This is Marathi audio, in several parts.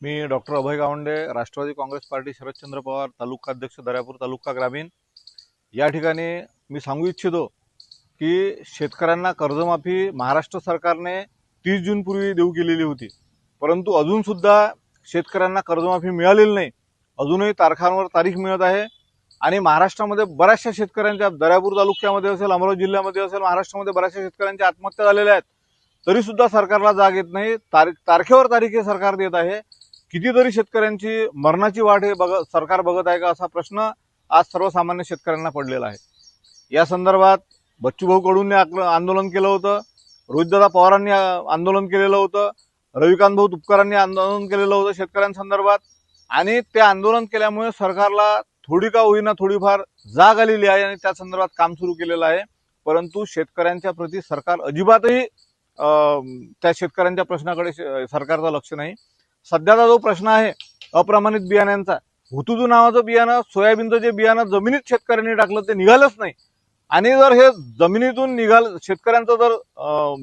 मी डॉक्टर अभय गावंडे, राष्ट्रवादी काँग्रेस पार्टी, शरदचंद्र पवार, तालुका अध्यक्ष, दर्यापूर तालुका ग्रामीण. या ठिकाणी मी सांगू इच्छितो की शेतकऱ्यांना कर्जमाफी महाराष्ट्र सरकारने 30 जून पूर्वी देऊ केलेली होती, परंतु अजून सुद्धा शेतकऱ्यांना कर्जमाफी मिळालेली नाही. अजूनही तारखांवर तारीख मिळत आहे आणि महाराष्ट्रामध्ये बऱ्याचशा शेतकऱ्यांच्या, दर्यापूर तालुक्यामध्ये असेल, अमरावती जिल्ह्यामध्ये असेल, महाराष्ट्रामध्ये बऱ्याचशा शेतकऱ्यांच्या आत्महत्या झालेल्या आहेत. तरी सुद्धा सरकारला जाग येत नाही. तारखेवर तारीख हे सरकार देत आहे. कितीतरी शेतकऱ्यांची मरणाची वाट हे सरकार बघत आहे का, असा प्रश्न आज सर्वसामान्य शेतकऱ्यांना पडलेला आहे. या संदर्भात बच्चूभाऊ कडूंनी आंदोलन केलं होतं, रोहितदादा पवारांनी आंदोलन केलेलं होतं, रविकांत भाऊ तुपकरांनी आंदोलन केलेलं होतं शेतकऱ्यांसंदर्भात. आणि ते आंदोलन केल्यामुळे सरकारला थोडी का होईना थोडीफार जाग आलेली आहे आणि त्या संदर्भात काम सुरू केलेलं आहे. परंतु शेतकऱ्यांच्या प्रती सरकार अजिबातही त्या शेतकऱ्यांच्या प्रश्नाकडे सरकारचं लक्ष नाही. सध्याचा जो प्रश्न आहे अप्रमाणित बियाण्यांचा, हुतुतू नावाचं बियाणं, सोयाबीनचं जे बियाणं जमिनीत शेतकऱ्यांनी टाकलं ते निघालंच नाही. आणि जर हे जमिनीतून शेतकऱ्यांचं जर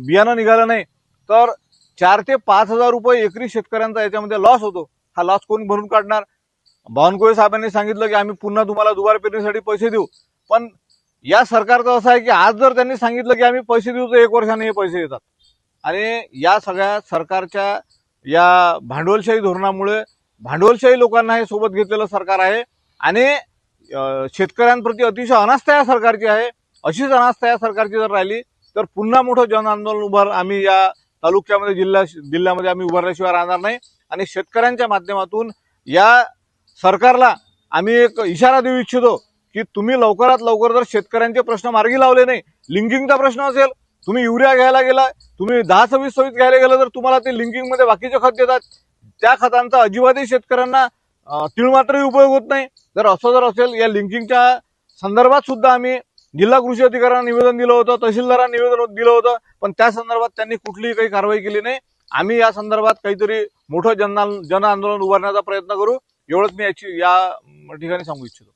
बियाणं निघालं नाही तर 4 ते 5 हजार रुपये एकरी शेतकऱ्यांचा याच्यामध्ये लॉस होतो. हा लॉस कोण भरून काढणार? बावनकुळे साहेबांनी सांगितलं की आम्ही पुन्हा तुम्हाला दुबार पेरणीसाठी पैसे देऊ, पण या सरकारचं असं आहे की आज जर त्यांनी सांगितलं की आम्ही पैसे देऊ तर 1 वर्षाने हे पैसे येतात. आणि या सगळ्या सरकारच्या या भांडवलशाही धोरणामुळे भांडवलशाही लोकांना हे सोबत घेतलेलं सरकार आहे आणि शेतकऱ्यांप्रती अतिशय अनास्था या सरकारची आहे. अशीच अनास्था या सरकारची जर राहिली तर पुन्हा मोठं जन आंदोलन आम्ही या तालुक्यामध्ये, जिल्ह्यामध्ये आम्ही उभारल्याशिवाय राहणार नाही. आणि शेतकऱ्यांच्या माध्यमातून या सरकारला आम्ही एक इशारा देऊ इच्छितो की तुम्ही लवकरात लवकर जर शेतकऱ्यांचे प्रश्न मार्गी लावले नाही, लिंकिंगचा प्रश्न असेल, तुम्ही युरिया घ्यायला गेला, तुम्ही 10-26 घ्यायला गेलं तर तुम्हाला ते लिंकिंग मध्ये बाकीचे खत देतात, त्या खतांचा अजिबातही शेतकऱ्यांना तिळमात्रही उपयोग होत नाही. जर असं जर असेल, या लिंकिंगच्या संदर्भात सुद्धा आम्ही जिल्हा कृषी अधिकाऱ्यांना निवेदन दिलं होतं, तहसीलदारांना निवेदन दिलं होतं, पण त्या संदर्भात त्यांनी कुठलीही काही कारवाई केली नाही. आम्ही या संदर्भात काहीतरी मोठं जन आंदोलन उभारण्याचा प्रयत्न करू, एवढंच मी या ठिकाणी सांगू इच्छितो.